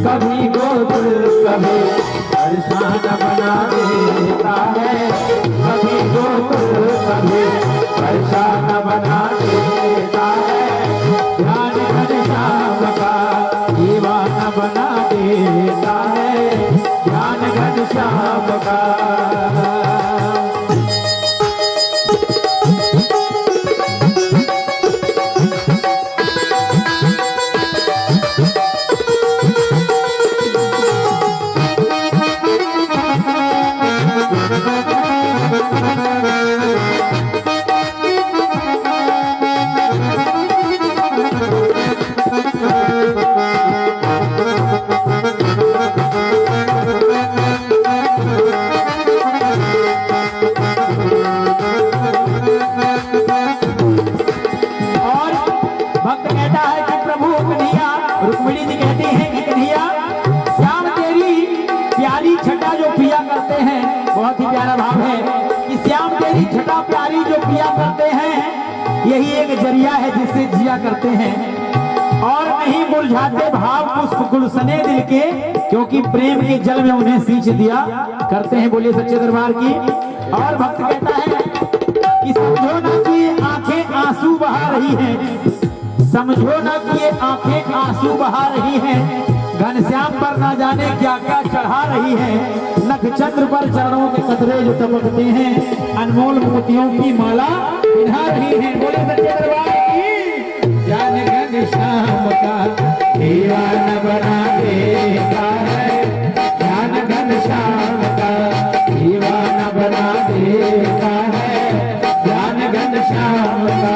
कभी गोकुल कभी परेशान बना देता है, कभी गोकुल कभी परेशान बना देता है, ध्यान घनश्याम का दीवाना बना देता है, ध्यान घनश्याम का। बहुत ही प्यारा भाव है कि श्याम तेरी छटा प्यारी जो पिया करते हैं, यही एक जरिया है जिससे जिया करते हैं। और नहीं मुरझाते भाव पुष्प गुलशने दिल के, क्योंकि प्रेम के जल में उन्हें सींच दिया करते हैं। बोलिए सच्चे दरबार की। और भक्त कहता है कि समझो ना कि ये आंखें आंसू बहा रही हैं, समझो ना कि ये आंखें आंसू बहा रही हैं, घनश्याम पर ना जाने क्या क्या चढ़ा रही है। नखचंद्र पर चरणों के कतरे जो टपकते हैं, अनमोल मोतियों की माला पिन्हा रही है। बोले सच्चे दरबार की। जान घनश्याम का दीवाना बना देता है, जान घनश्याम का दीवाना बना देता है, जान घनश्याम का।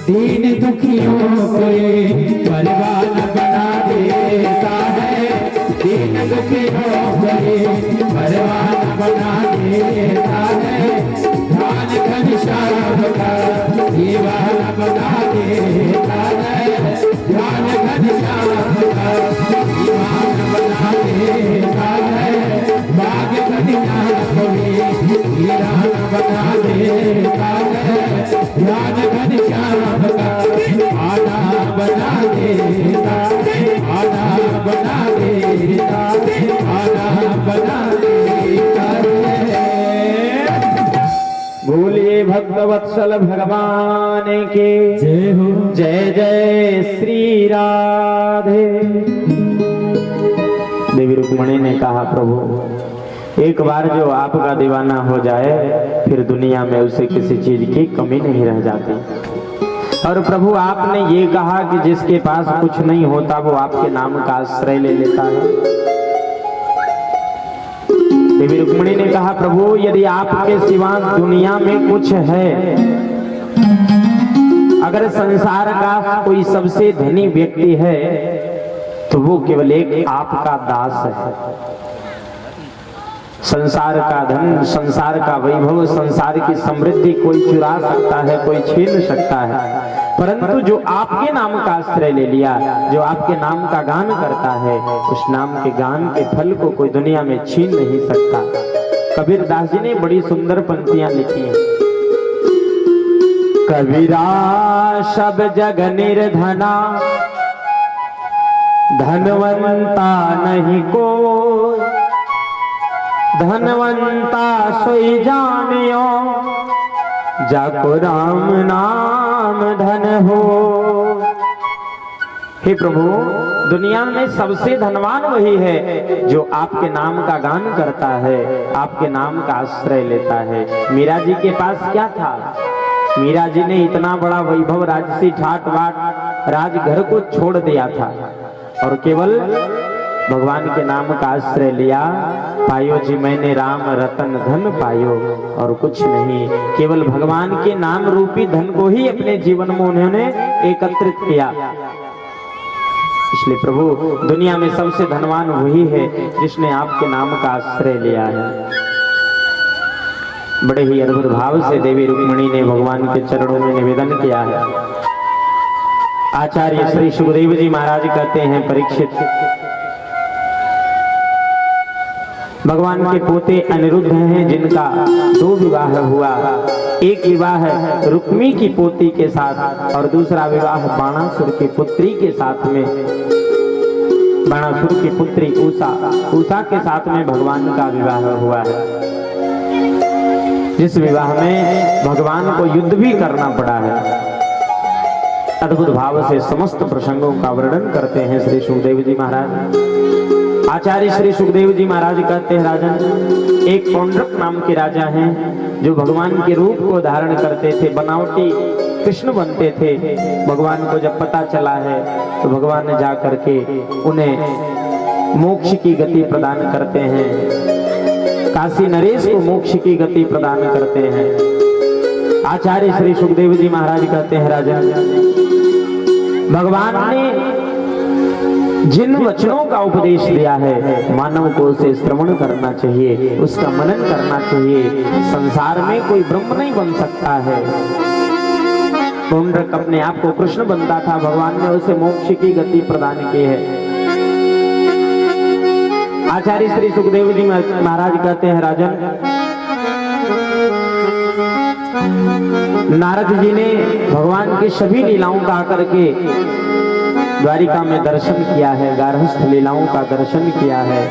दीन दुखियों को परवान बना देता है, दीन दुखियों को परवान बना देता है, ध्यान घनश्याम का दीवाना बना देता है, ध्यान घनश्याम का दीवाना बना देता है, बाग कन्या को वीरान बना देता है, ध्यान घनश्याम का आना बना देता, आना बना देता, आना बना देता है। बोलिए भक्तवत्सल भगवान के जय हो। जय जय श्री राधे। देवी रुक्मणी ने कहा, प्रभु एक बार जो आपका दीवाना हो जाए फिर दुनिया में उसे किसी चीज की कमी नहीं रह जाती। और प्रभु आपने ये कहा कि जिसके पास कुछ नहीं होता वो आपके नाम का आश्रय ले लेता है। देवी रुक्मणी ने कहा, प्रभु यदि आपके सिवा दुनिया में कुछ है, अगर संसार का कोई सबसे धनी व्यक्ति है तो वो केवल एक आपका दास है। संसार का धन, संसार का वैभव, संसार की समृद्धि कोई चुरा सकता है, कोई छीन सकता है, परंतु जो आपके नाम का आश्रय ले लिया, जो आपके नाम का गान करता है, उस नाम के गान के फल को कोई दुनिया में छीन नहीं सकता। कबीरदास जी ने बड़ी सुंदर पंक्तियां लिखी हैं। कबीरा सब जग निर्धना, धनवंता नहीं कोई, धनवंता सोई जानियो, जाको राम नाम धन हो। हे प्रभु, दुनिया में सबसे धनवान वही है जो आपके नाम का गान करता है, आपके नाम का आश्रय लेता है। मीरा जी के पास क्या था? मीरा जी ने इतना बड़ा वैभव, राजसी ठाट बाट राजघर को छोड़ दिया था और केवल भगवान के नाम का आश्रय लिया। पायो जी मैंने राम रतन धन पायो, और कुछ नहीं, केवल भगवान के नाम रूपी धन को ही अपने जीवन में उन्होंने एकत्रित किया। इसलिए प्रभु, दुनिया में सबसे धनवान वही है जिसने आपके नाम का आश्रय लिया है। बड़े ही अद्भुत भाव से देवी रुक्मिणी ने भगवान के चरणों में निवेदन किया है। आचार्य श्री सुखदेव जी महाराज कहते हैं, परीक्षित, भगवान के पोते अनिरुद्ध हैं जिनका 2 विवाह हुआ। एक विवाह रुक्मी की पोती के साथ और दूसरा विवाह बाणासुर की पुत्री के साथ में, बाणासुर की पुत्री उषा के साथ में भगवान का विवाह हुआ है, जिस विवाह में भगवान को युद्ध भी करना पड़ा है। अद्भुत भाव से समस्त प्रसंगों का वर्णन करते हैं श्री सुखदेव जी महाराज। आचार्य श्री सुखदेव जी महाराज कहते हैं, राजन, एक पौंड्रक नाम के राजा हैं जो भगवान के रूप को धारण करते थे, बनावटी कृष्ण बनते थे। भगवान को जब पता चला है तो भगवान ने जा करके उन्हें मोक्ष की गति प्रदान करते हैं, काशी नरेश को मोक्ष की गति प्रदान करते हैं। आचार्य श्री सुखदेव जी महाराज कहते हैं, राजन, भगवान ने जिन वचनों का उपदेश दिया है, मानव को उसे श्रवण करना चाहिए, उसका मनन करना चाहिए। संसार में कोई ब्रह्म नहीं बन सकता है। पौंड्रक अपने आप को कृष्ण बनता था, भगवान ने उसे मोक्ष की गति प्रदान की है। आचार्य श्री सुखदेव जी महाराज कहते हैं, राजन, नारद जी ने भगवान की सभी लीलाओं का आकर के द्वारिका में दर्शन किया है, गार्हस्थ लीलाओं का दर्शन किया है।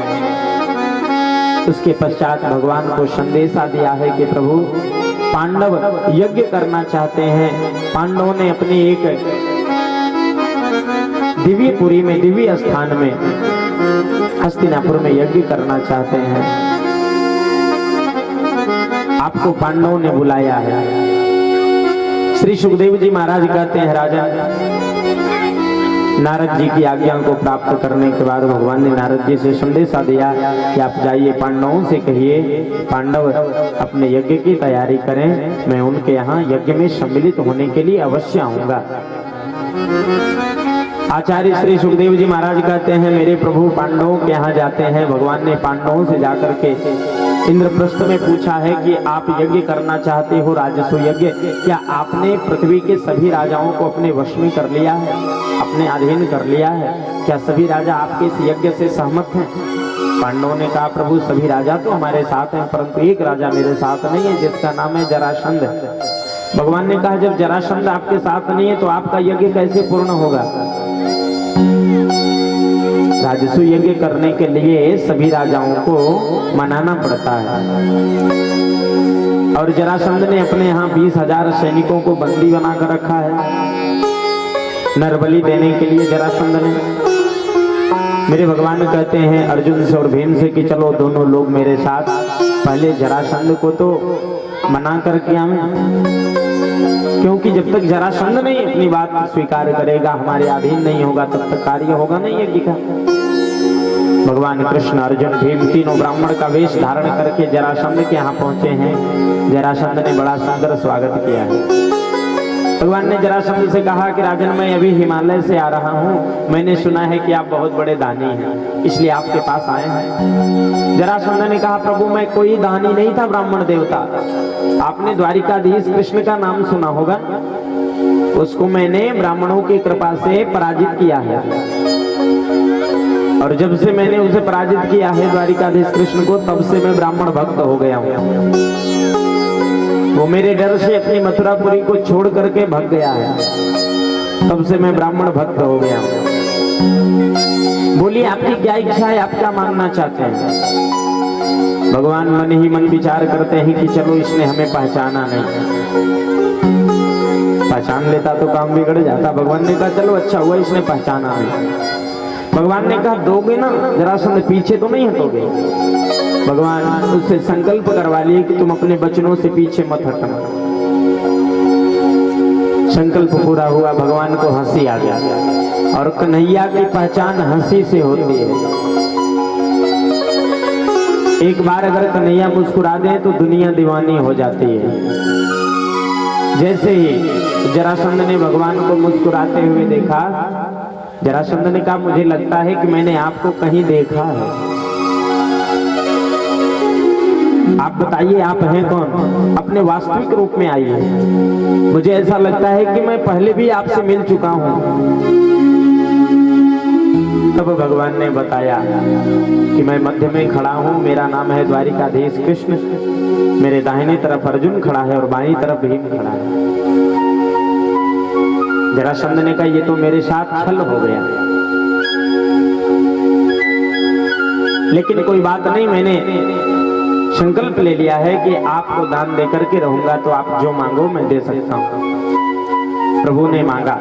उसके पश्चात भगवान को संदेशा दिया है कि प्रभु, पांडव यज्ञ करना चाहते हैं। पांडवों ने अपनी एक दिव्यपुरी में, दिव्य स्थान में, हस्तिनापुर में यज्ञ करना चाहते हैं। आपको पांडवों ने बुलाया है। श्री सुखदेव जी महाराज कहते हैं, राजा, नारद जी की आज्ञा को प्राप्त करने के बाद भगवान ने नारद जी से संदेशा दिया कि आप जाइए, पांडवों से कहिए पांडव अपने यज्ञ की तैयारी करें, मैं उनके यहाँ यज्ञ में सम्मिलित होने के लिए अवश्य आऊंगा। आचार्य श्री सुखदेव जी महाराज कहते हैं, मेरे प्रभु पांडवों के यहाँ जाते हैं। भगवान ने पांडवों से जाकर के इंद्रप्रस्थ में पूछा है कि आप यज्ञ करना चाहते हो, राजस्व यज्ञ, क्या आपने पृथ्वी के सभी राजाओं को अपने वश में कर लिया है, अपने अधीन कर लिया है? क्या सभी राजा आपके इस यज्ञ से सहमत हैं? पांडवों ने कहा, प्रभु सभी राजा तो हमारे साथ हैं, परंतु एक राजा मेरे साथ नहीं है, जिसका नाम है जरासंध। भगवान ने कहा, जब जरासंध आपके साथ नहीं है तो आपका यज्ञ कैसे पूर्ण होगा? राजस्व यज्ञ करने के लिए सभी राजाओं को मनाना पड़ता है, और जरासंध ने अपने यहाँ 20,000 सैनिकों को बंदी बनाकर रखा है नरबली देने के लिए। जरासंध ने, मेरे भगवान कहते हैं अर्जुन से और भीम से कि चलो दोनों लोग मेरे साथ, पहले जरासंध को तो मना करके आए, क्योंकि जब तक जरासंध नहीं अपनी बात स्वीकार करेगा, हमारे अधीन नहीं होगा, तब तक कार्य होगा नहीं यज्ञ का। भगवान कृष्ण, अर्जुन, भीम तीनों ब्राह्मण का वेश धारण करके जरासंध के यहाँ पहुंचे हैं। जरासंध ने बड़ा सुंदर स्वागत किया है। भगवान ने जरासंध से कहा कि राजन, मैं अभी हिमालय से आ रहा हूँ, मैंने सुना है कि आप बहुत बड़े दानी हैं, इसलिए आपके पास आए हैं। जरासंध ने कहा, प्रभु मैं कोई दानी नहीं था, ब्राह्मण देवता। आपने द्वारिकाधीश कृष्ण का नाम सुना होगा, उसको मैंने ब्राह्मणों की कृपा से पराजित किया है, और जब से मैंने उसे पराजित किया है द्वारिकाधीश कृष्ण को, तब से मैं ब्राह्मण भक्त हो गया हूँ। वो मेरे डर से अपनी मथुरापुरी को छोड़ करके भाग गया है, तब से मैं ब्राह्मण भक्त हो गया हूँ। बोलिए आपकी क्या इच्छा है, आप क्या मांगना चाहते हैं? भगवान मन ही मन विचार करते हैं कि चलो इसने हमें पहचाना नहीं, पहचान लेता तो काम बिगड़ जाता। भगवान ने कहा चलो अच्छा हुआ इसने पहचाना नहीं। भगवान ने कहा दोगे ना, जरासंध पीछे तो नहीं हटोगे। भगवान उससे संकल्प करवा लिए कि तुम अपने वचनों से पीछे मत हटना। संकल्प पूरा हुआ, भगवान को हंसी आ गया। और कन्हैया की पहचान हंसी से होती है। एक बार अगर कन्हैया मुस्कुरा दे तो दुनिया दीवानी हो जाती है। जैसे ही जरासंध ने भगवान को मुस्कुराते हुए देखा, जरासंध ने कहा मुझे लगता है कि मैंने आपको कहीं देखा है। आप बताइए आप हैं कौन, अपने वास्तविक रूप में आइए। मुझे ऐसा लगता है कि मैं पहले भी आपसे मिल चुका हूं। तब भगवान ने बताया कि मैं मध्य में खड़ा हूं, मेरा नाम है द्वारिकाधीश कृष्ण, मेरे दाहिनी तरफ अर्जुन खड़ा है और बाईं तरफ भीम खड़ा है। जरासंध ने कहा ये तो मेरे साथ छल हो गया, लेकिन कोई बात नहीं, मैंने संकल्प ले लिया है कि आपको दान देकर के रहूंगा, तो आप जो मांगो मैं दे सकता हूं। प्रभु ने मांगा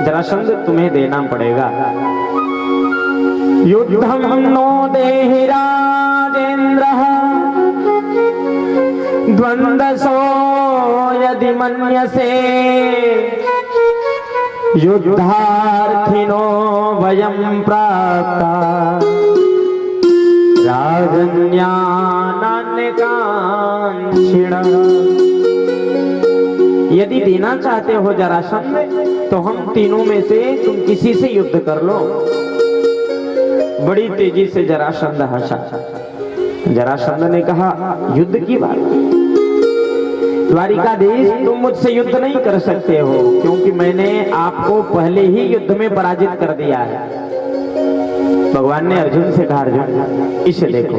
जरासंध तुम्हें देना पड़ेगा। युद्धम नो देहि राजेन्द्रः द्वंद्वसो यदि मन्यसे युद्धार्थिनो वयं प्राप्ता राजन्यान्यकांक्षिणः। यदि देना चाहते हो जरासंध तो हम तीनों में से तुम किसी से युद्ध कर लो। बड़ी तेजी से जरासंध हंसा। जरासंध ने कहा युद्ध की बात, द्वारिकाधीश तुम मुझसे युद्ध नहीं कर सकते हो, क्योंकि मैंने आपको पहले ही युद्ध में पराजित कर दिया है। भगवान ने अर्जुन से कहा अर्जुन इसे देखो,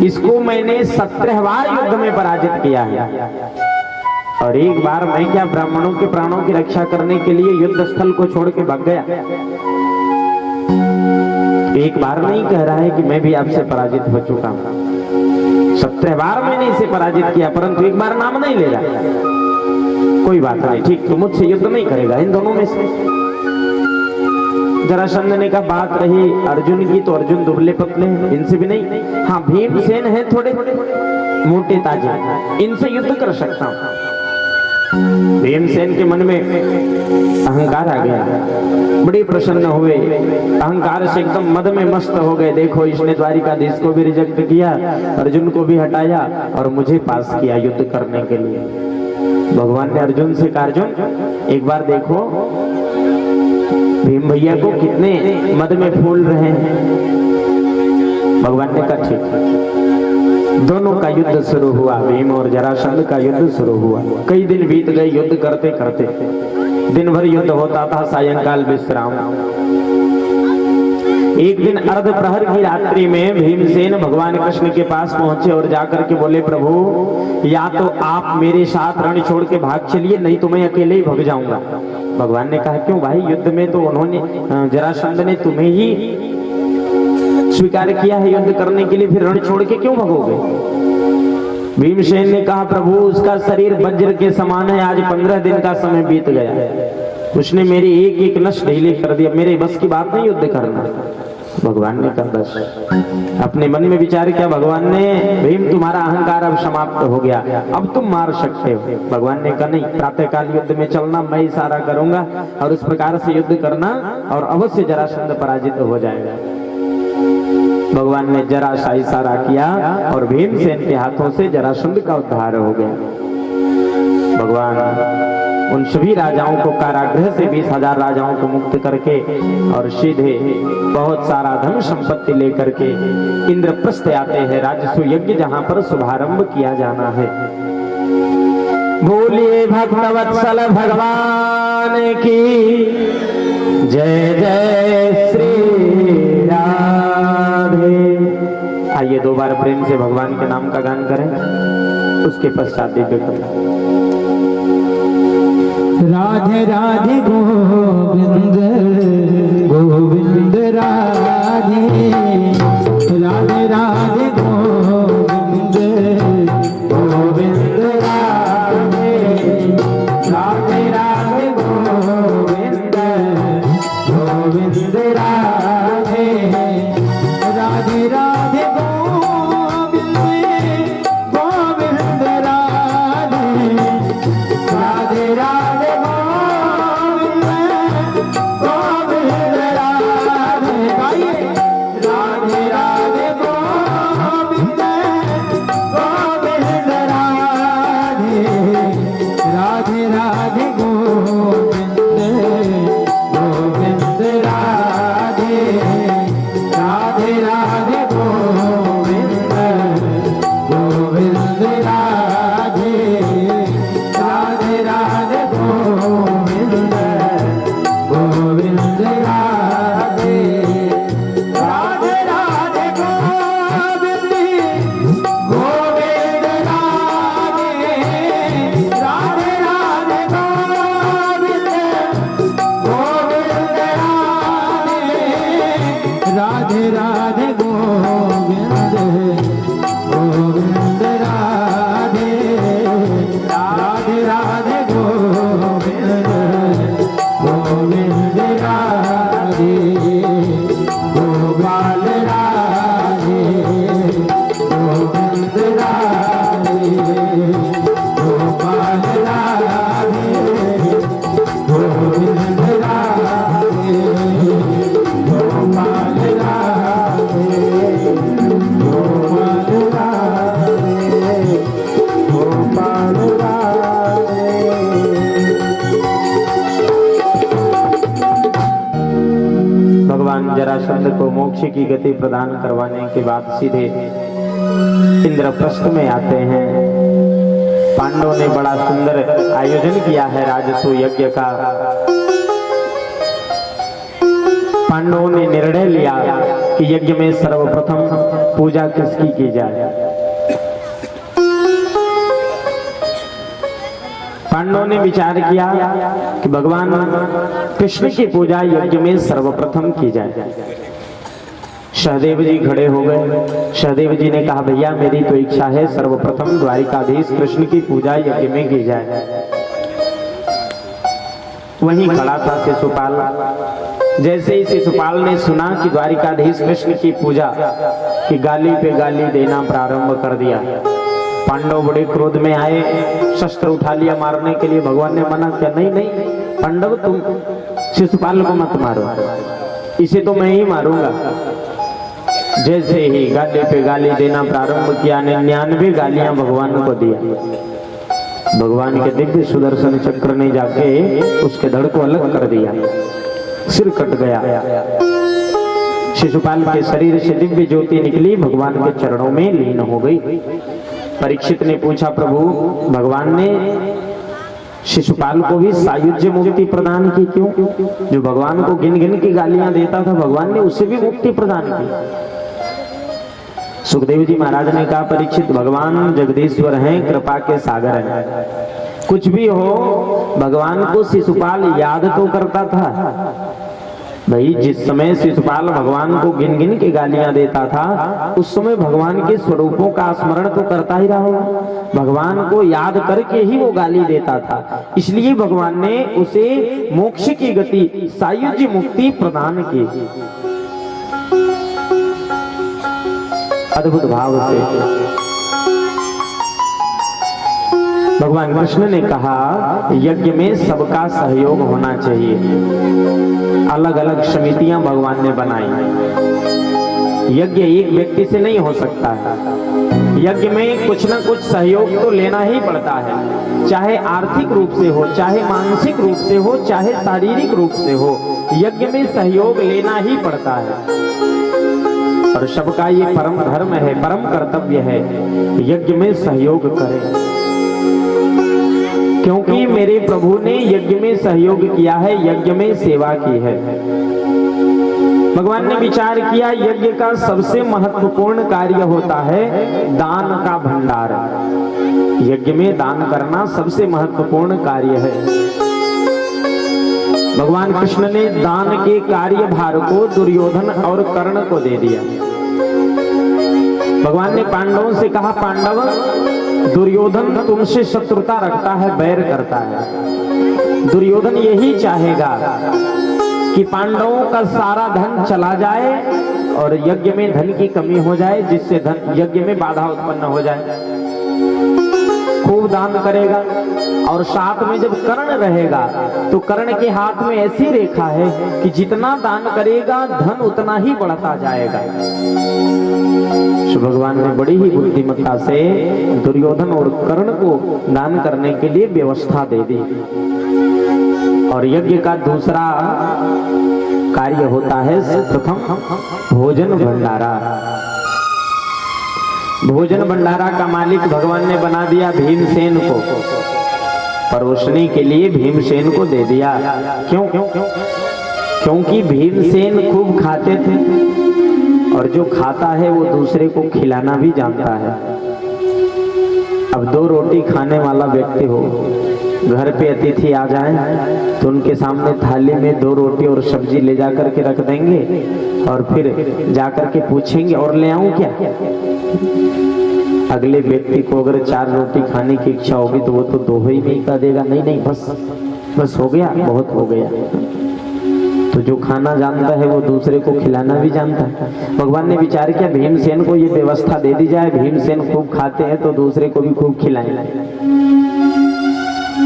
इसको मैंने 17 बार युद्ध में पराजित किया है, और एक बार मैं क्या ब्राह्मणों के प्राणों की रक्षा करने के लिए युद्ध स्थल को छोड़ के भाग गया। एक बार नहीं कह रहा है कि मैं भी आपसे पराजित हो चुका हूं। 17 बार मैंने इसे पराजित किया, परंतु एक बार नाम नहीं ले रहा। कोई बात नहीं, ठीक, तो मुझसे युद्ध नहीं करेगा इन दोनों में से। जरासंध ने कहा बात रही अर्जुन की, तो अर्जुन दुबले पतले हैं, इनसे भी नहीं। हाँ भीमसेन है थोड़े मोटे ताजे, इनसे युद्ध कर सकता हूं। भीमसेन के मन में अहंकार आ गया, बड़ी प्रसन्न हुए, अहंकार से एकदम मद में मस्त हो गए। देखो इसने द्वारिकाधीश को भी रिजेक्ट किया, अर्जुन को भी हटाया और मुझे पास किया युद्ध करने के लिए। भगवान ने अर्जुन से कहा अर्जुन एक बार देखो भीम भैया को कितने मद में फूल रहे हैं। भगवान ने कहा ठीक। दोनों का युद्ध शुरू हुआ, भीम और जरासंध का युद्ध शुरू हुआ। कई दिन बीत गए युद्ध करते करते, दिन भर युद्ध होता था, सायंकाल विश्राम। एक दिन अर्ध प्रहर की रात्रि में भीमसेन भगवान कृष्ण के पास पहुंचे और जाकर के बोले प्रभु या तो आप मेरे साथ रण छोड़ के भाग चलिए, नहीं तो मैं अकेले ही भाग जाऊंगा। भगवान ने कहा क्यों भाई, युद्ध में तो उन्होंने जरासंध ने तुम्हें ही स्वीकार किया है युद्ध करने के लिए, फिर रण छोड़ के क्यों भागोगे। भीमसेन ने कहा प्रभु उसका शरीर वज्र के समान है, आज 15 दिन का समय बीत गया, उसने मेरी एक एक नस ढीली कर दिया, मेरे बस की बात नहीं युद्ध करना। भगवान ने कहा बस, अपने मन में विचार किया भगवान ने, भीम तुम्हारा अहंकार अब समाप्त हो गया, अब तुम मार सकते हो। भगवान ने कहा नहीं, प्रातःकाल युद्ध में चलना, मैं इशारा करूंगा और उस प्रकार से युद्ध करना और अवश्य जरासंध पराजित हो जाएगा। भगवान ने जरा सा इशारा किया और भीमसेन के हाथों से जरासंध का उद्धार हो गया। भगवान उन सभी राजाओं को कारागृह से 20,000 राजाओं को मुक्त करके और सीधे बहुत सारा धन संपत्ति लेकर के इंद्रप्रस्थ आते हैं, राजसु यज्ञ जहां पर शुभारंभ किया जाना है। बोलिए भक्तवत्सल भगवान की जय जय श्री राधे। आइए 2 बार प्रेम से भगवान के नाम का गान करें, उसके पश्चात दिव्य कथा। राधे राधे गोविंद गोविंद राधे, राधे राधे गोविंद की गति प्रदान करवाने के बाद सीधे इंद्रप्रस्थ में आते हैं। पांडवों ने बड़ा सुंदर आयोजन किया है राजसूय यज्ञ का। पांडवों ने निर्णय लिया कि यज्ञ में सर्वप्रथम पूजा किसकी की जाए। पांडवों ने विचार किया कि भगवान कृष्ण की पूजा यज्ञ में सर्वप्रथम की जाए। सहदेव जी खड़े हो गए। सहदेव जी ने कहा, भैया मेरी तो इच्छा है सर्वप्रथम द्वारिकाधीश कृष्ण की पूजा यज्ञ में की जाए। वहीं खड़ा था शिशुपाल। जैसे ही शिशुपाल ने सुना कि द्वारिकाधीश कृष्ण की पूजा की गाली पे गाली देना प्रारंभ कर दिया। पांडव बड़े क्रोध में आए, शस्त्र उठा लिया मारने के लिए। भगवान ने मना किया, नहीं नहीं पांडव तुम शिशुपाल को मत मारो, इसे तो मैं ही मारूंगा। जैसे ही गाली पे गाली देना प्रारंभ किया, 99 गालियां भगवान को दिया। भगवान के दिव्य सुदर्शन चक्र ने जाके उसके धड़ को अलग कर दिया, सिर कट गया। शिशुपाल के शरीर से दिव्य ज्योति निकली, भगवान के चरणों में लीन हो गई। परीक्षित ने पूछा, प्रभु भगवान ने शिशुपाल को भी सायुज्य मुक्ति प्रदान की क्यों? जो भगवान को गिन गिन की गालियां देता था, भगवान ने उसे भी मुक्ति प्रदान की। सुखदेव जी महाराज ने कहा, परीक्षित भगवान जगदीश्वर हैं, कृपा के सागर हैं। कुछ भी हो भगवान को शिशुपाल याद तो करता था। भाई जिस समय शिशुपाल भगवान को गिन गिन के गालियां देता था, उस समय भगवान के स्वरूपों का स्मरण तो करता ही रहा होगा। भगवान को याद करके ही वो गाली देता था, इसलिए भगवान ने उसे मोक्ष की गति सायुज्य मुक्ति प्रदान की। अद्भुत भाव से भगवान कृष्ण ने कहा, यज्ञ में सबका सहयोग होना चाहिए। अलग अलग समितियां भगवान ने बनाई। यज्ञ एक व्यक्ति से नहीं हो सकता है। यज्ञ में कुछ न कुछ सहयोग तो लेना ही पड़ता है, चाहे आर्थिक रूप से हो, चाहे मानसिक रूप से हो, चाहे शारीरिक रूप से हो। यज्ञ में सहयोग लेना ही पड़ता है और सबका ये परम धर्म है, परम कर्तव्य है, यज्ञ में सहयोग करें। क्योंकि मेरे प्रभु ने यज्ञ में सहयोग किया है, यज्ञ में सेवा की है। भगवान ने विचार किया, यज्ञ का सबसे महत्वपूर्ण कार्य होता है दान का भंडार। यज्ञ में दान करना सबसे महत्वपूर्ण कार्य है। भगवान कृष्ण ने दान के कार्यभार को दुर्योधन और कर्ण को दे दिया। भगवान ने पांडवों से कहा, पांडव दुर्योधन तुमसे शत्रुता रखता है, बैर करता है। दुर्योधन यही चाहेगा कि पांडवों का सारा धन चला जाए और यज्ञ में धन की कमी हो जाए, जिससे धन यज्ञ में बाधा उत्पन्न हो जाए। खूब दान करेगा और साथ में जब कर्ण रहेगा तो कर्ण के हाथ में ऐसी रेखा है कि जितना दान करेगा धन उतना ही बढ़ता जाएगा। भगवान ने बड़ी ही बुद्धिमत्ता से दुर्योधन और कर्ण को दान करने के लिए व्यवस्था दे दी। और यज्ञ का दूसरा कार्य होता है प्रथम भोजन भंडारा। भोजन भंडारा का मालिक भगवान ने बना दिया भीमसेन को, परोसने के लिए भीमसेन को दे दिया। क्यों? क्योंकि भीमसेन खूब खाते थे और जो खाता है वो दूसरे को खिलाना भी जानता है। अब 2 रोटी खाने वाला व्यक्ति हो, घर पे अतिथि आ जाए तो उनके सामने थाली में 2 रोटी और सब्जी ले जाकर के रख देंगे और फिर जाकर के पूछेंगे और ले आऊं क्या? अगले व्यक्ति को अगर 4 रोटी खाने की इच्छा होगी तो वो तो 2 ही नहीं कर देगा, नहीं नहीं बस हो गया, बहुत हो गया। तो जो खाना जानता है वो दूसरे को खिलाना भी जानता है। भगवान ने विचार किया भीमसेन को ये व्यवस्था दे दी जाए, भीमसेन खूब खाते हैं तो दूसरे को भी खूब खिलाएं।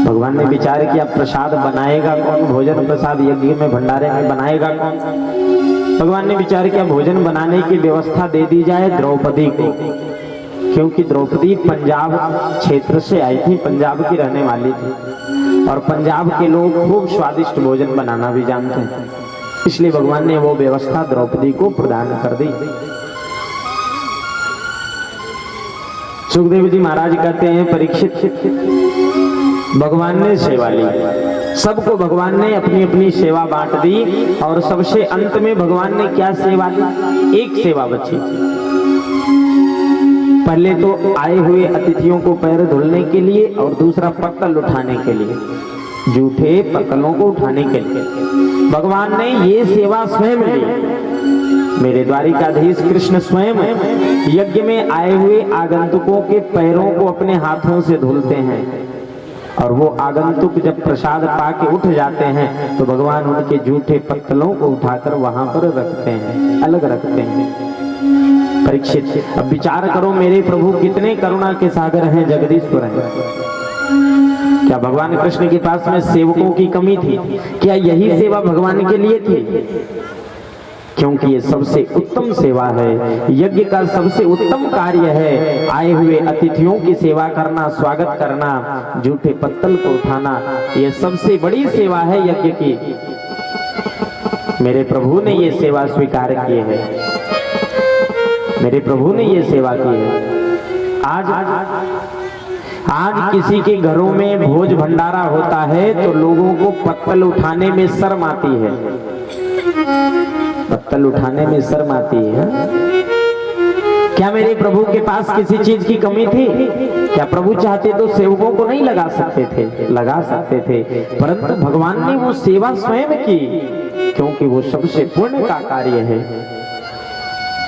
भगवान ने विचार किया प्रसाद बनाएगा कौन? भोजन प्रसाद यज्ञ में भंडारे में बनाएगा कौन? भगवान ने विचार किया भोजन बनाने की व्यवस्था दे दी जाए द्रौपदी को, क्योंकि द्रौपदी पंजाब क्षेत्र से आई थी, पंजाब की रहने वाली थी और पंजाब के लोग खूब स्वादिष्ट भोजन बनाना भी जानते हैं। इसलिए भगवान ने वो व्यवस्था द्रौपदी को प्रदान कर दी। सुखदेव जी महाराज कहते हैं, परीक्षित, भगवान ने सेवा ली, सबको भगवान ने अपनी अपनी सेवा बांट दी और सबसे अंत में भगवान ने क्या सेवा दी? एक सेवा बची। पहले तो आए हुए अतिथियों को पैर धुलने के लिए और दूसरा पत्तल उठाने के लिए, जूठे पत्तलों को उठाने के लिए भगवान ने ये सेवा स्वयं ली। मेरे द्वारिकाधीश कृष्ण स्वयं यज्ञ में आए हुए आगंतुकों के पैरों को अपने हाथों से धुलते हैं और वो आगंतुक जब प्रसाद पाके उठ जाते हैं तो भगवान उनके जूठे पत्तलों को उठाकर वहां पर रखते हैं, अलग रखते हैं। परीक्षित, अब विचार करो मेरे प्रभु कितने करुणा के सागर हैं, जगदीश्वर हैं। क्या भगवान कृष्ण के पास में सेवकों की कमी थी? क्या यही सेवा भगवान के लिए थी? क्योंकि ये सबसे उत्तम सेवा है, यज्ञ का सबसे उत्तम कार्य है। आए हुए अतिथियों की सेवा करना, स्वागत करना, जूठे पत्तल को उठाना, ये सबसे बड़ी सेवा है यज्ञ की। मेरे प्रभु ने ये सेवा स्वीकार की है, मेरे प्रभु ने ये सेवा की है। आज किसी के घरों में भोज भंडारा होता है तो लोगों को पत्तल उठाने में शर्म आती है, पत्तल उठाने में शर्म आती है। क्या मेरे प्रभु के पास किसी चीज की कमी थी? क्या प्रभु चाहते तो सेवकों को नहीं लगा सकते थे? लगा सकते थे, परंतु भगवान ने वो सेवा स्वयं की, क्योंकि वो सबसे पुण्य का कार्य है।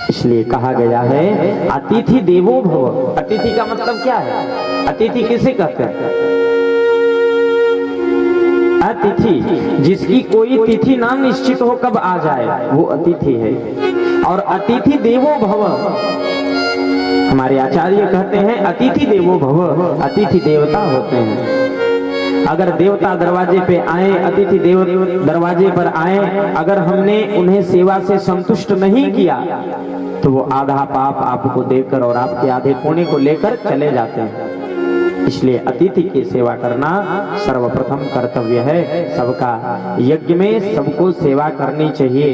इसलिए कहा गया है अतिथि देवो भव। अतिथि का मतलब क्या है? अतिथि किसे कहते हैं? अतिथि जिसकी कोई तिथि ना निश्चित हो कब आ जाए वो अतिथि है। और अतिथि देवो भव, हमारे आचार्य कहते हैं अतिथि देवो भव, अतिथि देवता होते हैं। अगर देवता दरवाजे पे आए, अतिथि देव दरवाजे पर आए, अगर हमने उन्हें सेवा से संतुष्ट नहीं किया तो वो आधा पाप आपको देकर और आपके आधे पुण्य को लेकर चले जाते हैं। इसलिए अतिथि की सेवा करना सर्वप्रथम कर्तव्य है सबका। यज्ञ में सबको सेवा करनी चाहिए,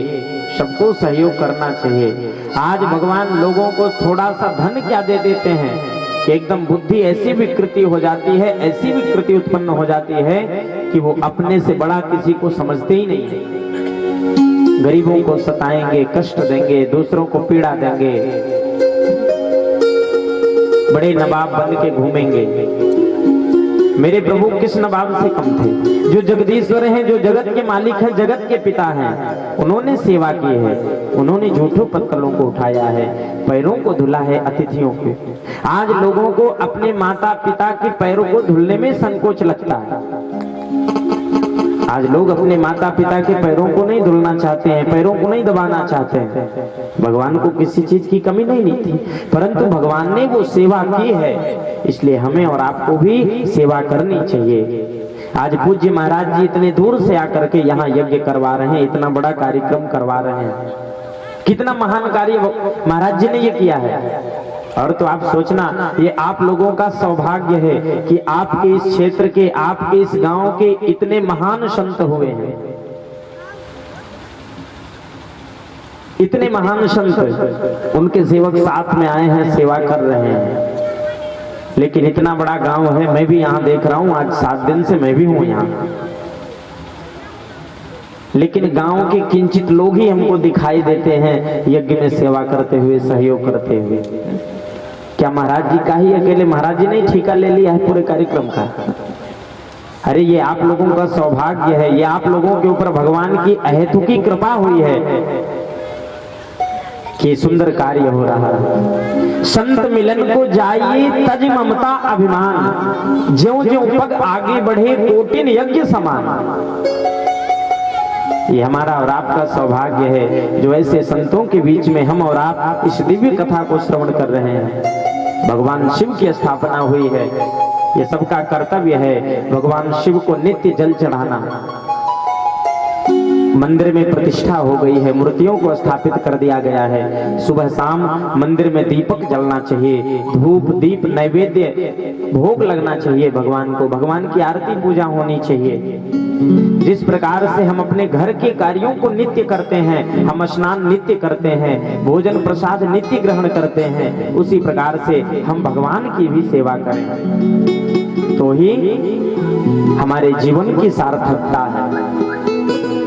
सबको सहयोग करना चाहिए। आज भगवान लोगों को थोड़ा सा धन क्या दे देते हैं कि एकदम बुद्धि ऐसी विकृति हो जाती है, ऐसी विकृति उत्पन्न हो जाती है कि वो अपने से बड़ा किसी को समझते ही नहीं। गरीबों को सताएंगे, कष्ट देंगे, दूसरों को पीड़ा देंगे, बड़े नवाब बन के घूमेंगे। मेरे प्रभु किस नवाब से कम थे? जो जगदीश्वर हैं, जो जगत के मालिक हैं, जगत के पिता हैं, उन्होंने सेवा की है, उन्होंने जूठों पत्तलों को उठाया है, पैरों को धुला है अतिथियों के। आज लोगों को अपने माता पिता के पैरों को धुलने में संकोच लगता है। आज लोग अपने माता पिता के पैरों को नहीं धुलना चाहते हैं, पैरों को नहीं दबाना चाहते हैं। भगवान को किसी चीज की कमी नहीं थी, परंतु भगवान ने वो सेवा की है, इसलिए हमें और आपको भी सेवा करनी चाहिए। आज पूज्य महाराज जी इतने दूर से आकर के यहाँ यज्ञ करवा रहे हैं, इतना बड़ा कार्यक्रम करवा रहे हैं। कितना महान कार्य महाराज जी ने ये किया है। और तो आप सोचना, ये आप लोगों का सौभाग्य है कि आपके इस क्षेत्र के, आपके इस गांव के इतने महान संत हुए हैं, इतने महान संत, उनके सेवक साथ में आए हैं, सेवा कर रहे हैं। लेकिन इतना बड़ा गांव है, मैं भी यहाँ देख रहा हूँ, आज 7 दिन से मैं भी हूँ यहाँ, लेकिन गांव के किंचित लोग ही हमको दिखाई देते हैं यज्ञ में सेवा करते हुए, सहयोग करते हुए। क्या महाराज जी का ही अकेले महाराज जी ने ठेका ले लिया है पूरे कार्यक्रम का? अरे ये आप लोगों का सौभाग्य है, ये आप लोगों के ऊपर भगवान की अहेतुकी कृपा हुई है कि सुंदर कार्य हो रहा है। संत मिलन को जाइए तज ममता अभिमान, ज्यों ज्यों पग आगे बढ़े कोटिन यज्ञ समान। ये हमारा और आपका सौभाग्य है जो ऐसे संतों के बीच में हम और आप इस दिव्य कथा को श्रवण कर रहे हैं। भगवान शिव की स्थापना हुई है, ये सबका कर्तव्य है भगवान शिव को नित्य जल चढ़ाना। मंदिर में प्रतिष्ठा हो गई है, मूर्तियों को स्थापित कर दिया गया है। सुबह शाम मंदिर में दीपक जलना चाहिए, धूप दीप नैवेद्य भोग लगना चाहिए भगवान को, भगवान की आरती पूजा होनी चाहिए। जिस प्रकार से हम अपने घर के कार्यों को नित्य करते हैं, हम स्नान नित्य करते हैं, भोजन प्रसाद नित्य ग्रहण करते हैं, उसी प्रकार से हम भगवान की भी सेवा करें तो ही हमारे जीवन की सार्थकता है।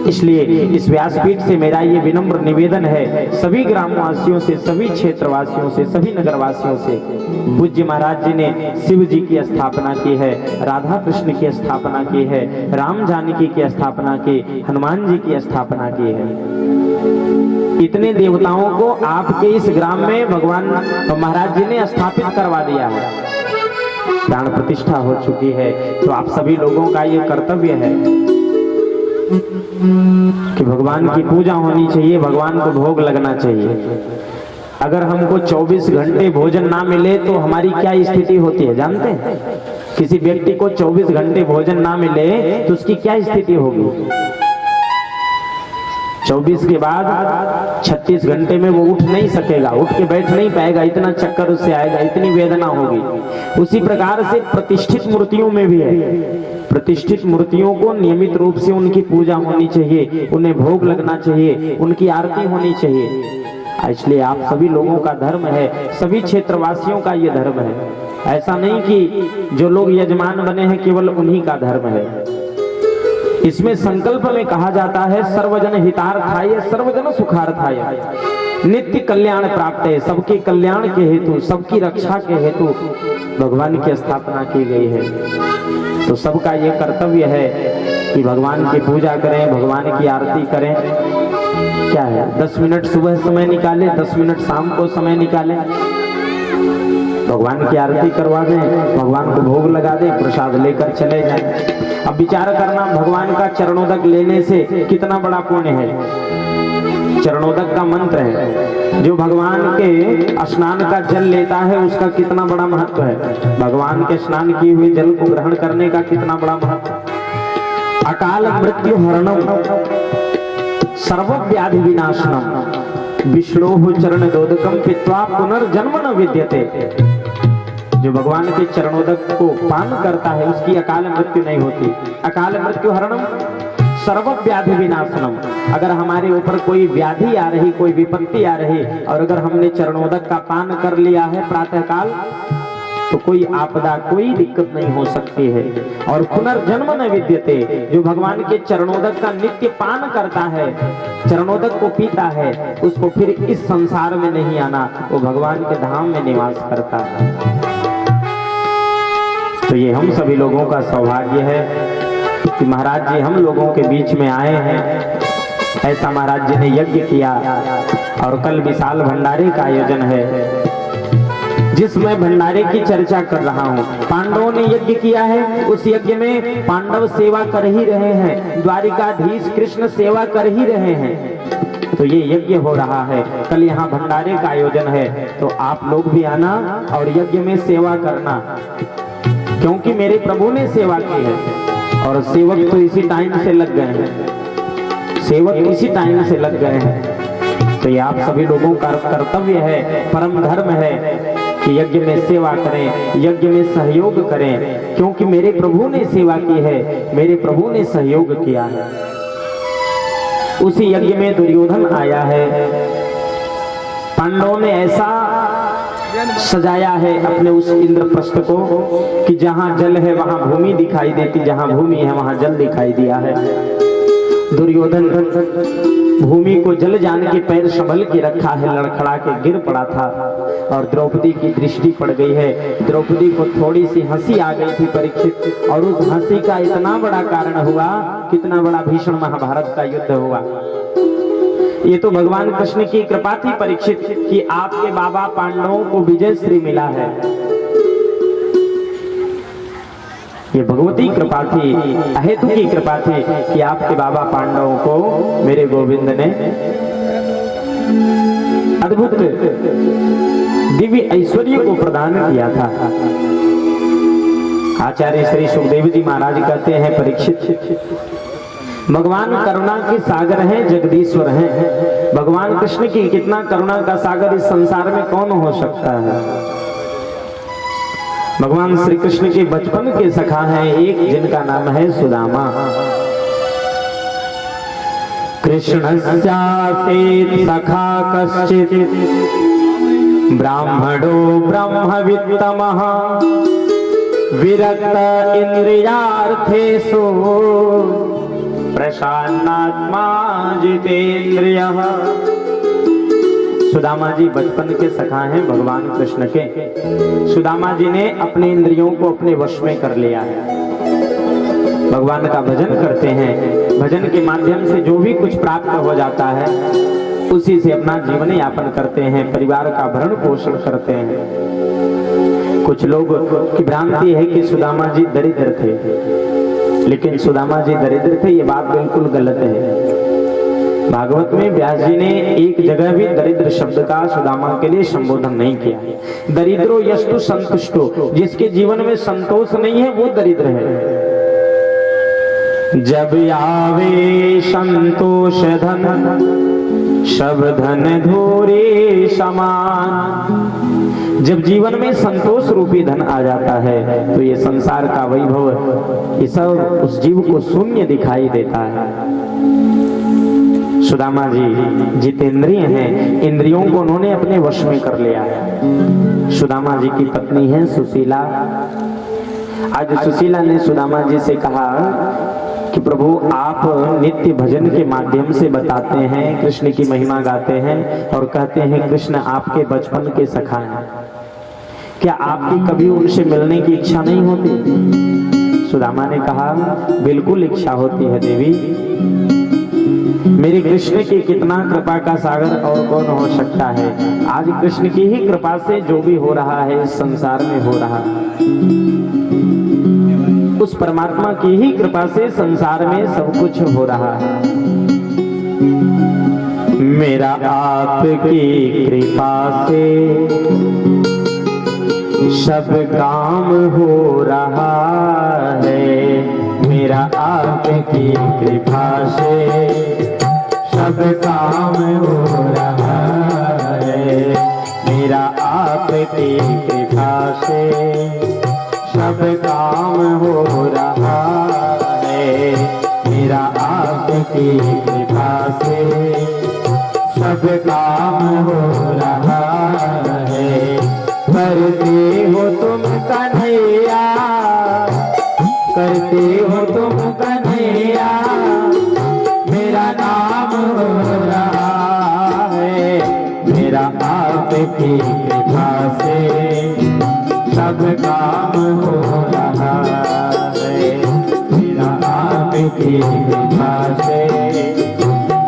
इसलिए इस व्यासपीठ से मेरा ये विनम्र निवेदन है सभी ग्रामवासियों से, सभी क्षेत्रवासियों से, सभी नगरवासियों से। पूज्य महाराज जी ने शिव जी की स्थापना की है, राधा कृष्ण की स्थापना की है, राम जानकी की स्थापना की, हनुमान जी की स्थापना की है। इतने देवताओं को आपके इस ग्राम में भगवान महाराज जी ने स्थापित करवा दिया है, प्राण प्रतिष्ठा हो चुकी है। तो आप सभी लोगों का ये कर्तव्य है कि भगवान की पूजा होनी चाहिए, भगवान को भोग लगना चाहिए। अगर हमको 24 घंटे भोजन ना मिले तो हमारी क्या स्थिति होती है जानते हैं? किसी व्यक्ति को 24 घंटे भोजन ना मिले तो उसकी क्या स्थिति होगी? 24 के बाद 36 घंटे में वो उठ नहीं सकेगा, उठ के बैठ नहीं पाएगा, इतना चक्कर उससे आएगा, इतनी वेदना होगी। उसी प्रकार से प्रतिष्ठित मूर्तियों में भी है, प्रतिष्ठित मूर्तियों को नियमित रूप से उनकी पूजा होनी चाहिए, उन्हें भोग लगना चाहिए, उनकी आरती होनी चाहिए। इसलिए आप सभी लोगों का धर्म है, सभी क्षेत्रवासियों का ये धर्म है। ऐसा नहीं कि जो लोग यजमान बने हैं केवल उन्हीं का धर्म है। इसमें संकल्प में कहा जाता है सर्वजन हितार्थाय सर्वजन सुखार्थाय, नित्य कल्याण प्राप्त है। सबके कल्याण के हेतु, सबकी रक्षा के हेतु भगवान की स्थापना की गई है। तो सबका ये कर्तव्य है कि भगवान की पूजा करें, भगवान की आरती करें। क्या है, 10 मिनट सुबह समय निकालें, 10 मिनट शाम को समय निकालें, भगवान की आरती करवा दें, भगवान को भोग लगा दें, प्रसाद लेकर चले जाएं। अब विचार करना, भगवान का चरणोदक लेने से कितना बड़ा पुण्य है। चरणोदक का मंत्र है, जो भगवान के स्नान का जल लेता है उसका कितना बड़ा महत्व है। भगवान के स्नान किए हुए जल को ग्रहण करने का कितना बड़ा महत्व। अकाल मृत्यु हरणम सर्व व्याधि विनाशनम विष्णु चरण दोदकम पित्वा पुनर्जन्म न विद्यते। जो भगवान के चरणोदक को पान करता है उसकी अकाल मृत्यु नहीं होती। अकाल मृत्यु हरणम सर्व व्याधि विनाशनम। अगर हमारे ऊपर कोई व्याधि आ रही, कोई विपत्ति आ रही और अगर हमने चरणोदक का पान कर लिया है प्रातःकाल तो कोई आपदा, कोई दिक्कत नहीं हो सकती है। और पुनर्जन्म न विद्यते, जो भगवान के चरणोदक का नित्य पान करता है, चरणोदक को पीता है, उसको फिर इस संसार में नहीं आना, वो भगवान के धाम में निवास करता है। तो ये हम सभी लोगों का सौभाग्य है कि महाराज जी हम लोगों के बीच में आए हैं। ऐसा महाराज जी ने यज्ञ किया और कल विशाल भंडारे का आयोजन है जिसमें भंडारे की चर्चा कर रहा हूँ। पांडवों ने यज्ञ किया है, उस यज्ञ में पांडव सेवा कर ही रहे हैं, द्वारिकाधीश कृष्ण सेवा कर ही रहे हैं। तो ये यज्ञ हो रहा है, कल यहाँ भंडारे का आयोजन है, तो आप लोग भी आना और यज्ञ में सेवा करना, क्योंकि मेरे प्रभु ने सेवा की है और सेवक तो इसी टाइम से लग गए हैं, सेवक इसी टाइम से लग गए हैं। तो ये आप सभी लोगों का कर्तव्य है, परम धर्म है कि यज्ञ में सेवा करें, यज्ञ में सहयोग करें, क्योंकि मेरे प्रभु ने सेवा की है, मेरे प्रभु ने सहयोग किया है। उसी यज्ञ में दुर्योधन आया है, पांडवों ने ऐसा सजाया है अपने उस इंद्रप्रस्थ को कि जहां जल है वहां भूमि दिखाई देती, जहां भूमि है वहां जल दिखाई दिया है। दुर्योधन भूमि को जल जान के पैर संभल के रखा है, लड़खड़ा के गिर पड़ा था और द्रौपदी की दृष्टि पड़ गई है। द्रौपदी को थोड़ी सी हंसी आ गई थी परीक्षित, और उस हंसी का इतना बड़ा कारण हुआ, कितना बड़ा भीषण महाभारत का युद्ध हुआ। ये तो भगवान कृष्ण की कृपा थी परीक्षित कि आपके बाबा पांडवों को विजय श्री मिला है। ये भगवती कृपा थी, अहेतु की कृपा थी कि आपके बाबा पांडवों को मेरे गोविंद ने अद्भुत दिव्य ऐश्वर्य को प्रदान किया था। आचार्य श्री सुखदेव जी महाराज कहते हैं, परीक्षित भगवान करुणा के सागर हैं, जगदीश्वर हैं। भगवान कृष्ण की कितना करुणा का सागर इस संसार में कौन हो सकता है। भगवान श्री कृष्ण के बचपन के सखा हैं एक, जिनका नाम है सुदामा। कृष्णस्यासीत् सखा कश्चित् ब्राह्मणो ब्रह्मवित्तमः विरक्त इंद्रियार्थेषु प्रशान्नात्मा जितेन्द्रियः। सुदामा जी बचपन के सखा हैं भगवान कृष्ण के। सुदामा जी ने अपने इंद्रियों को अपने वश में कर लिया है। भगवान का भजन करते हैं, भजन के माध्यम से जो भी कुछ प्राप्त हो जाता है उसी से अपना जीवन यापन करते हैं, परिवार का भरण पोषण करते हैं। कुछ लोग की भ्रांति है कि सुदामा जी दरिद्र थे, लेकिन सुदामा जी दरिद्र थे ये बात बिल्कुल गलत है। भागवत में व्यास जी ने एक जगह भी दरिद्र शब्द का सुदामा के लिए संबोधन नहीं किया। दरिद्रो यस्तु संतुष्टो, जिसके जीवन में संतोष नहीं है वो दरिद्र है। जब आवे संतोष धन सब धन धोरे समान। जब जीवन में संतोष रूपी धन आ जाता है तो ये संसार का वैभव ये सब उस जीव को शून्य दिखाई देता है। सुदामा जी जितेंद्रिय हैं, इंद्रियों को उन्होंने अपने वश में कर लिया है। सुदामा जी की पत्नी है सुशीला। आज सुशीला ने सुदामा जी से कहा कि प्रभु आप नित्य भजन के माध्यम से बताते हैं, कृष्ण की महिमा गाते हैं और कहते हैं कृष्ण आपके बचपन के सखा हैं, क्या आपकी कभी उनसे मिलने की इच्छा नहीं होती? सुदामा ने कहा बिल्कुल इच्छा होती है देवी। मेरे कृष्ण की कितना कृपा का सागर और कौन हो सकता है। आज कृष्ण की ही कृपा से जो भी हो रहा है इस संसार में हो रहा है, उस परमात्मा की ही कृपा से संसार में सब कुछ हो रहा है। मेरा आपकी कृपा से सब काम हो रहा है। मेरा आपकी कृपा से सब काम हो रहा है। मेरा आपकी कृपा से सब काम हो रहा है। मेरा आपकी कृपा से सब काम हो रहा है। करते हो तुम कन्हैया, करते हो तुम कन्हैया, मेरा नाम हो रहा है। मेरा आपकी कृपा से सब काम हो रहा है। मेरा आपकी कृपा से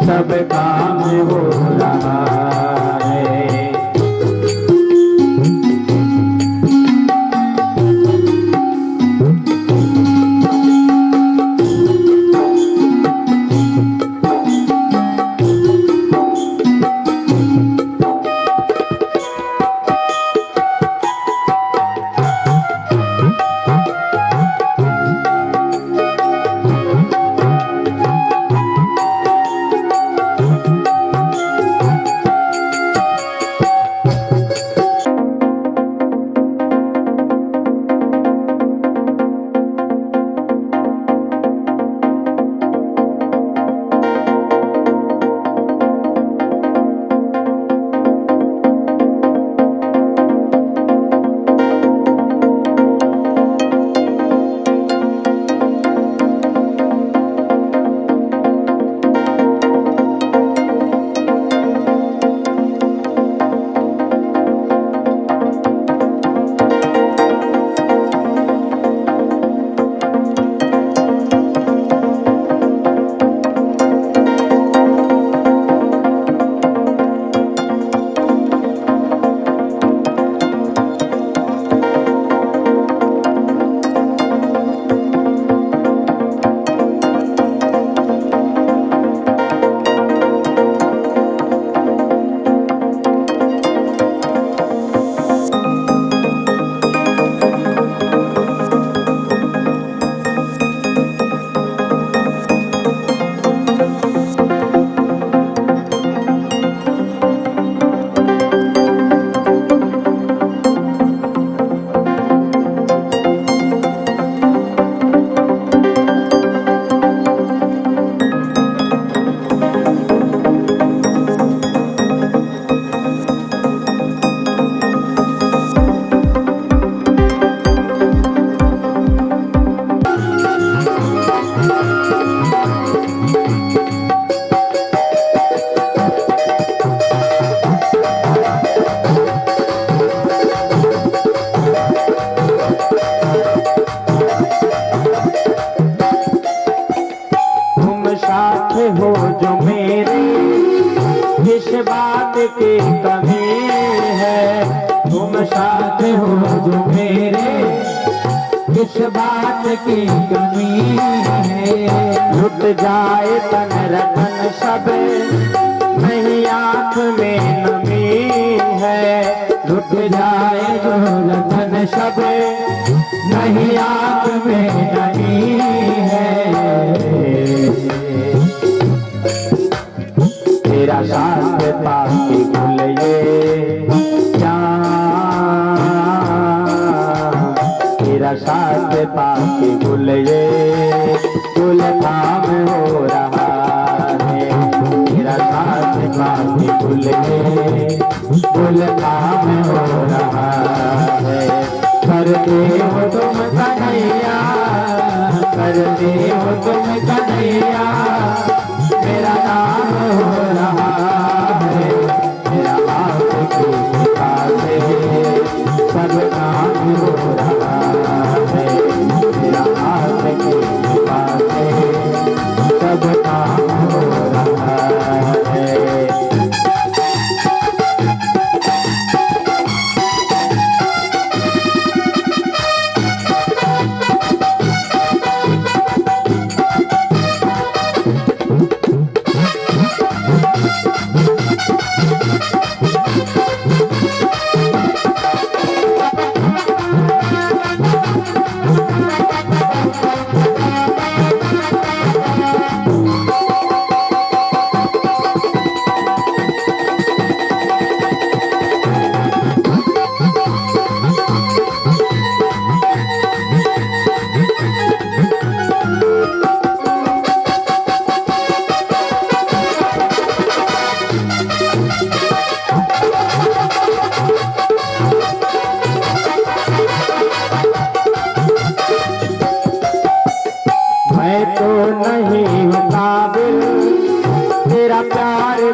सब काम हो रहा है। हो जो मेरे, किस बात की कमी है। लुट जाए तन रतन सब, नहीं आँख में नमी है। लुट जाए जो रतन सब, नहीं आँख में नमी है। तेरा साथ पाके भूल ये तेरा साथ पाके भूल ये कुल काम हो रहा है। तेरा साथ पाके भूल ये कुल काम हो रहा है। करते हो तुम कन्हैया, करते हो तुम कन्हैया, मेरा नाम हो रहा है। मेरा आपकी कृपा से सब काम हो रहा है। मेरा आपकी कृपा से सब काम हो रहा है।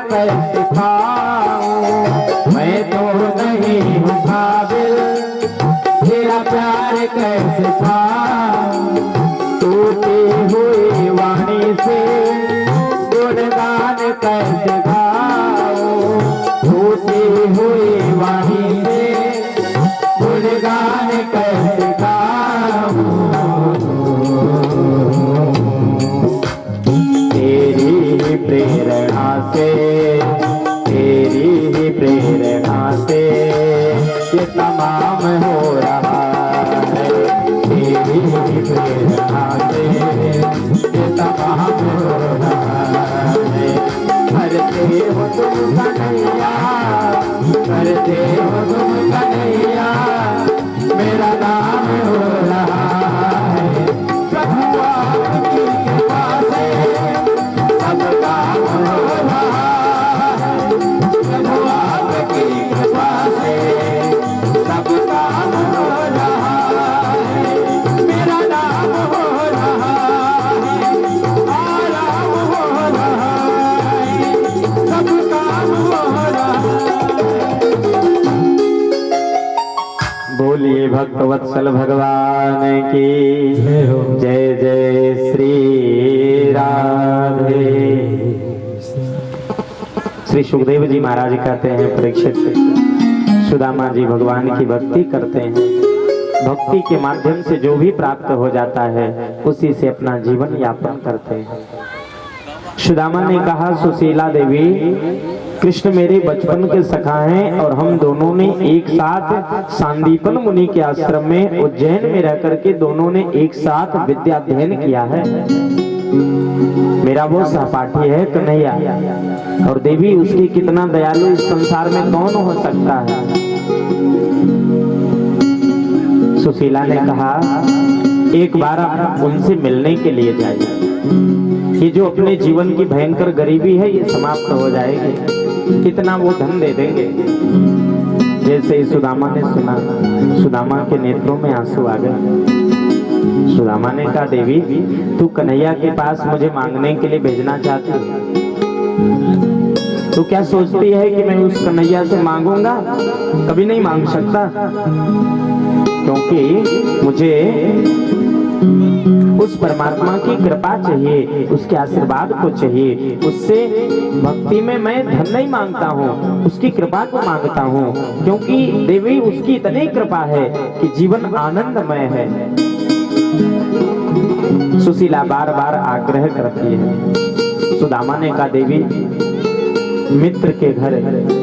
कैसे पाऊं, मैं तो नहीं हूँ काबिल, तेरा प्यार कैसे पाऊं। टूटी हुई वाणी से गुणगान कैसे गाऊं, टूटी हुई वाणी से गुणगान कैसे गाऊं। तेरी प्रेरणा से, तेरी ही प्रेरणा से ये तमाम हो रहा है। तेरी ही प्रेरणा से ये तमाम हो रहा है। करते हो तुम कन्हैया, करते हो तुम कन्हैया, मेरा नाम हो रहा है। प्रभु आपकी कृपा से सब काम हो रहा है। प्रभु आपकी कृपा से सब काम हो रहा है। मेरा नाम हो रहा है, आराम हो रहा है, सब काम हो रहा है। बोलिए भक्तवत्सल भगवान की जय जय श्री राधे। श्री सुखदेव जी महाराज कहते हैं, परीक्षित सुदामा जी भगवान की भक्ति करते हैं। भक्ति के माध्यम से जो भी प्राप्त हो जाता है उसी से अपना जीवन यापन करते हैं। सुदामा ने कहा, सुशीला देवी, कृष्ण मेरे बचपन के सखा हैं और हम दोनों ने एक साथ सांदीपन मुनि के आश्रम में उज्जैन में रह करके दोनों ने एक साथ विद्या अध्ययन किया है। मेरा वो सहपाठी है कन्हैया, और देवी उसकी कितना दयालु इस संसार में कौन हो सकता है। सुशीला ने कहा, एक बार आप उनसे मिलने के लिए जाइए। ये जो अपने जीवन की भयंकर गरीबी है ये समाप्त हो जाएगी, कितना वो धन दे देंगे। जैसे ही सुदामा ने सुना, सुदामा के नेत्रों में आंसू आ गए। सुदामा ने कहा, देवी तू कन्हैया के पास मुझे मांगने के लिए भेजना चाहती है, तो क्या सोचती है कि मैं उस कन्हैया से मांगूंगा? कभी नहीं मांग सकता, क्योंकि मुझे उस परमात्मा की कृपा चाहिए, उसके आशीर्वाद को चाहिए। उससे भक्ति में मैं धन नहीं मांगता हूँ, उसकी कृपा को मांगता हूँ, क्योंकि देवी उसकी इतनी कृपा है कि जीवन आनंदमय है। सुशीला बार बार आग्रह करती है। सुदामा ने कहा, देवी मित्र के घर,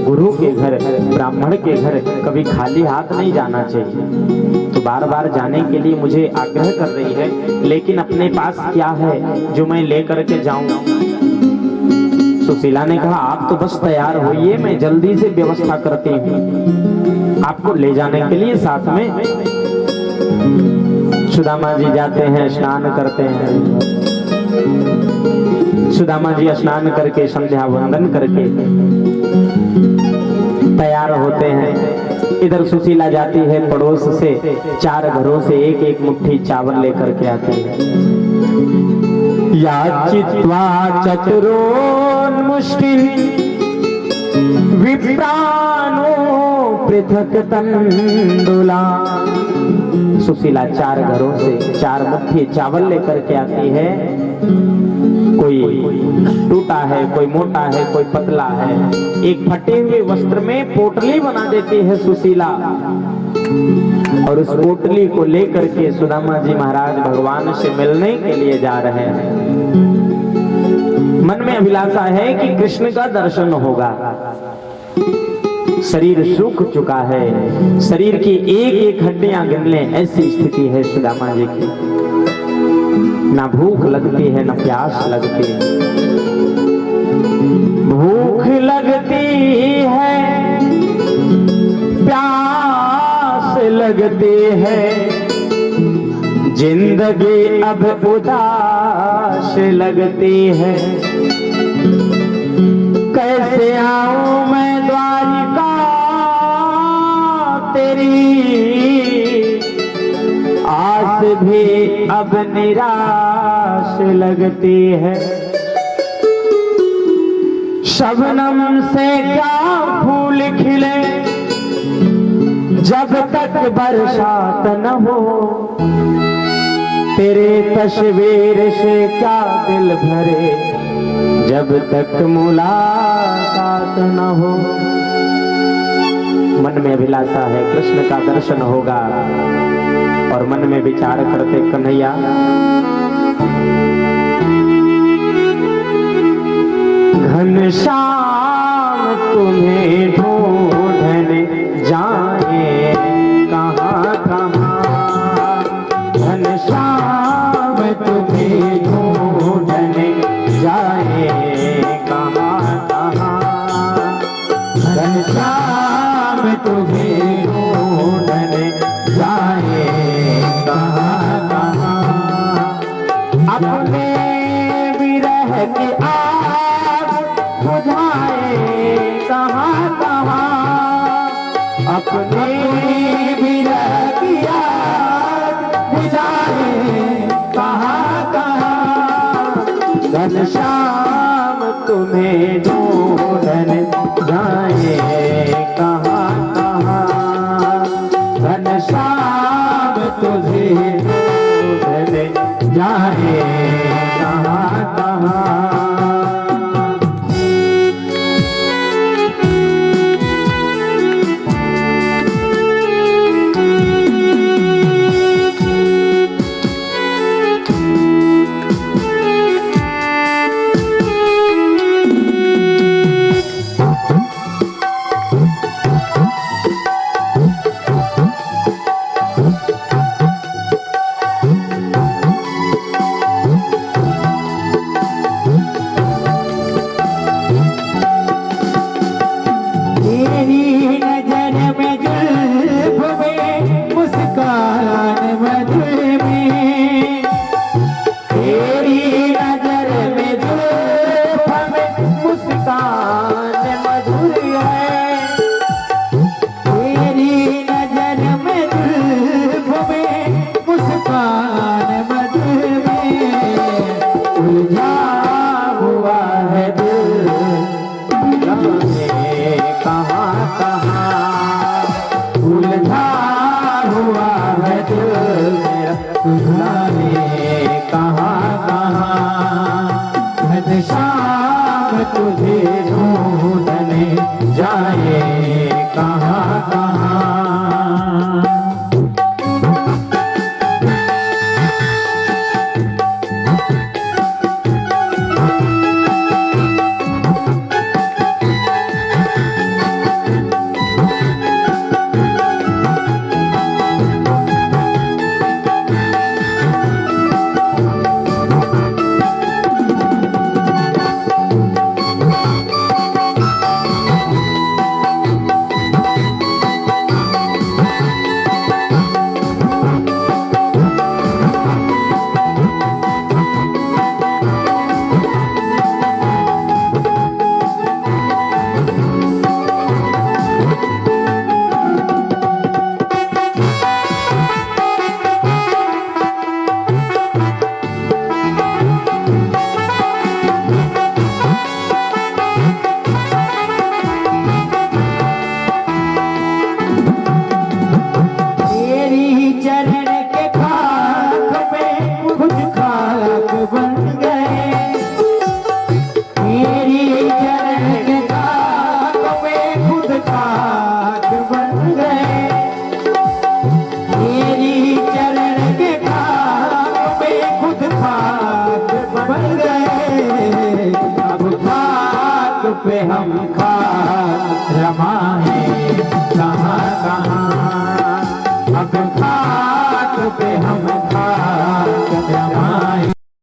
गुरु के घर, ब्राह्मण के घर कभी खाली हाथ नहीं जाना चाहिए। तो बार बार जाने के लिए मुझे आग्रह कर रही है, लेकिन अपने पास क्या है जो मैं लेकर के जाऊं? सुशीला ने कहा, आप तो बस तैयार होइए, मैं जल्दी से व्यवस्था करती हूँ आपको ले जाने के लिए साथ में। सुदामा जी जाते हैं, स्नान करते हैं। सुदामा जी स्नान करके संध्या वंदन करके तैयार होते हैं। इधर सुशीला जाती है, पड़ोस से 4 घरों से एक एक मुट्ठी चावल लेकर के आती है। या चित्वा चतुरोन्मुष्टिं विप्रानो पृथक तंडुला। सुशीला 4 घरों से 4 मुट्ठी चावल लेकर के आती है। कोई टूटा है, कोई मोटा है, कोई पतला है। एक फटे हुए वस्त्र में पोटली बना देती है सुशीला, और उस पोटली को लेकर के सुदामा जी महाराज भगवान से मिलने के लिए जा रहे हैं। मन में अभिलाषा है कि कृष्ण का दर्शन होगा। शरीर सूख चुका है, शरीर की एक एक हड्डियां गिन लें ऐसी स्थिति है सुदामा जी की। ना भूख लगती है, ना प्यास लगती है। भूख लगती है, प्यास लगती है, जिंदगी अब उदास लगती है। कैसे आऊं मैं द्वारिका तेरी, आस भी अब निराश लगती है। शबनम से क्या फूल खिले जब तक बरसात न हो, तेरे तस्वीर से क्या दिल भरे जब तक मुलाकात न हो। मन में अभिलाषा है कृष्ण का दर्शन होगा, और मन में विचार करते, कन्हैया घनश्याम तुम्हें ढूंढने जाए कहाँ कहाँ, घनश्याम तुम्हें ढूंढने जाए कहाँ कहाँ, घनश्याम तुम्हें ढूंढने जाए कहाँ कहाँ। अपने विरह की आग बुझाए कहाँ कहाँ, अपने विरह की आग बुझाए कहाँ कहाँ। घनश्याम तुम्हें ढूंढने जाए कहाँ कहाँ, घनश्याम तुझे ढूंढने जाए कहाँ कहाँ। हम